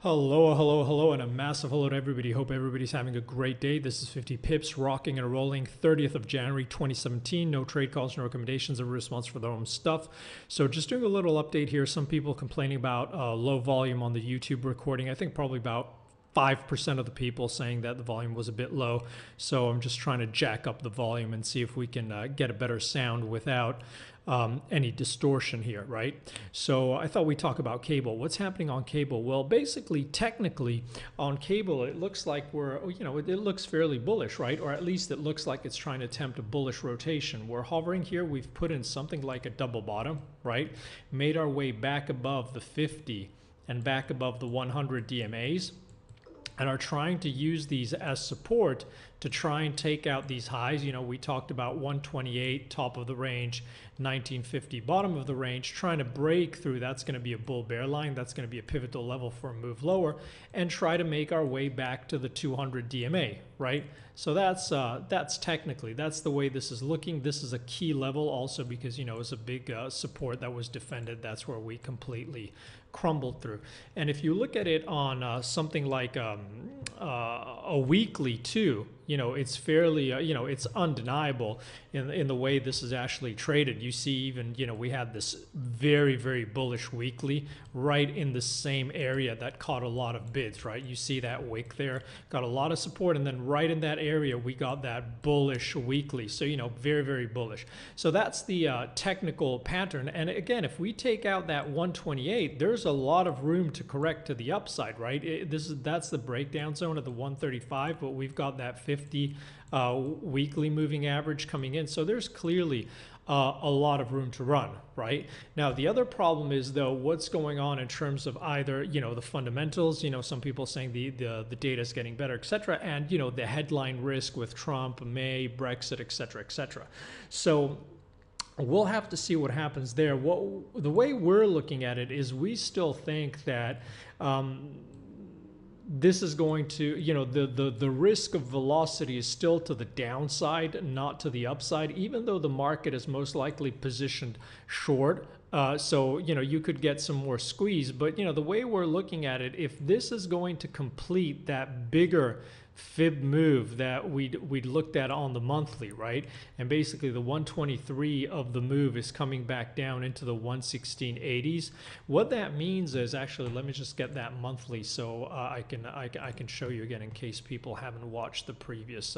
Hello, and a massive hello to everybody. Hope everybody's having a great day. This is 50 Pips, rocking and rolling, 30th of January, 2017. No trade calls, no recommendations, every response for their own stuff. So just doing a little update here. Some people complaining about low volume on the YouTube recording. I think probably about 5% of the people saying that the volume was a bit low. So I'm just trying to jack up the volume and see if we can get a better sound without any distortion here, right? So I thought we'd talk about cable. What's happening on cable? Well, basically, technically, on cable, it looks like it looks fairly bullish, right? Or at least it looks like it's trying to attempt a bullish rotation. We're hovering here. We've put in something like a double bottom, right? Made our way back above the 50 and back above the 100 DMAs, and are trying to use these as support to try and take out these highs. You know, we talked about 128, top of the range, 1950, bottom of the range, trying to break through. That's going to be a bull bear line. That's going to be a pivotal level for a move lower, and try to make our way back to the 200 DMA, right? So that's technically, that's the way this is looking. This is a key level also because, you know, it's a big support that was defended. That's where we completely crumbled through. And if you look at it on something like a weekly too, you know, it's fairly, it's undeniable in the way this is actually traded. You see even, you know, we had this very, very bullish weekly right in the same area that caught a lot of bids, right? You see that wick there, got a lot of support, and then right in that area, we got that bullish weekly. So, you know, very, very bullish. So that's the technical pattern. And again, if we take out that 128, there's a lot of room to correct to the upside, right? That's the breakdown zone of the 135, but we've got that 50 weekly moving average coming in. So there's clearly a lot of room to run, right? Now, the other problem is, though, what's going on in terms of either, you know, the fundamentals, you know, some people saying the data is getting better, et cetera, and, you know, the headline risk with Trump, May, Brexit, et cetera, et cetera. So we'll have to see what happens there. The way we're looking at it is we still think that this is going to, you know, the risk of velocity is still to the downside, not to the upside, even though the market is most likely positioned short. So, you know, you could get some more squeeze. But, you know, the way we're looking at it, if this is going to complete that bigger fib move that we'd looked at on the monthly, right? And basically the 123 of the move is coming back down into the 116.80s. What that means is, actually, let me just get that monthly so I can show you again in case people haven't watched the previous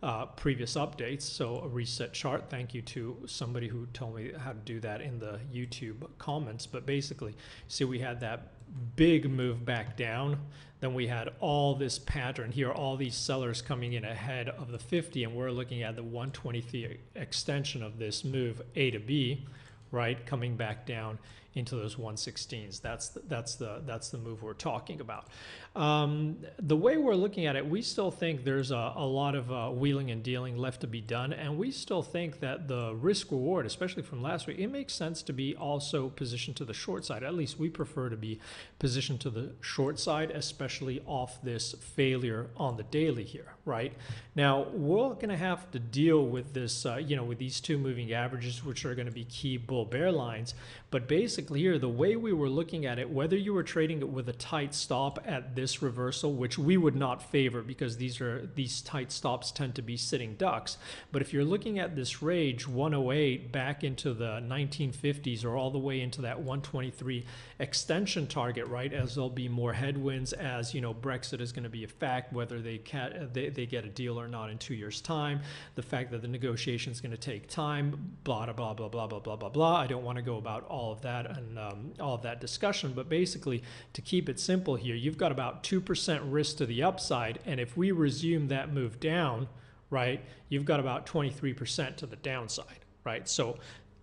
updates. So a reset chart. Thank you to somebody who told me how to do that in the YouTube comments. But basically, see, we had that big move back down. Then we had all this pattern here, all these sellers coming in ahead of the 50, and we're looking at the 123 extension of this move A to B, right, coming back down into those 116s. That's the move we're talking about. The way we're looking at it, we still think there's a lot of wheeling and dealing left to be done, and we still think that the risk reward, especially from last week, it makes sense to be also positioned to the short side. At least we prefer to be positioned to the short side, especially off this failure on the daily here, right? Now, we're going to have to deal with this, you know, with these two moving averages, which are going to be key bull bear lines. But basically here, the way we were looking at it, whether you were trading it with a tight stop at this reversal, which we would not favor because these tight stops tend to be sitting ducks. But if you're looking at this range 108 back into the 1950s or all the way into that 123 extension target, right, as there'll be more headwinds, as, you know, Brexit is going to be a fact, whether they get a deal or not in 2 years' time, the fact that the negotiation is going to take time, blah, blah, blah, blah, blah, blah, blah, blah. I don't want to go about all of that and all of that discussion, but basically, to keep it simple here, you've got about 2% risk to the upside, and if we resume that move down, right, you've got about 23% to the downside, right? So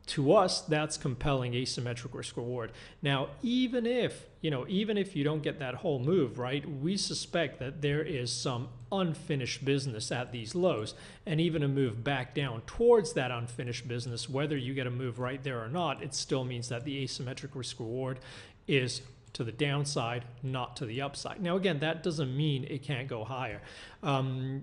to us, that's compelling asymmetric risk reward. Now, even if you don't get that whole move, right, we suspect that there is some unfinished business at these lows, and even a move back down towards that unfinished business, whether you get a move right there or not, it still means that the asymmetric risk reward is to the downside, not to the upside. Now, again, that doesn't mean it can't go higher.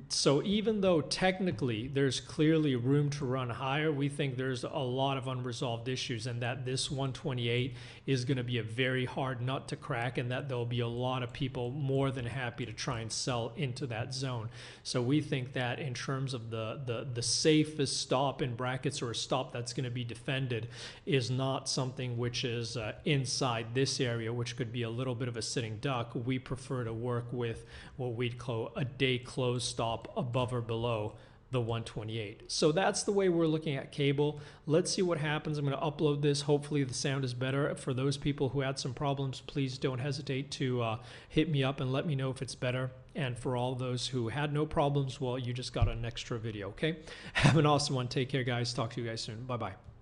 So even though technically there's clearly room to run higher, we think there's a lot of unresolved issues, and that this 128 is going to be a very hard nut to crack, and that there'll be a lot of people more than happy to try and sell into that zone. So we think that in terms of the safest stop in brackets, or a stop that's going to be defended, is not something which is inside this area, which could be a little bit of a sitting duck. We prefer to work with what we'd call a day close stop above or below the 128. So that's the way we're looking at cable. Let's see what happens. I'm going to upload this. Hopefully the sound is better. For those people who had some problems, please don't hesitate to hit me up and let me know if it's better. And for all those who had no problems, well, you just got an extra video, okay? Have an awesome one. Take care, guys. Talk to you guys soon. Bye-bye.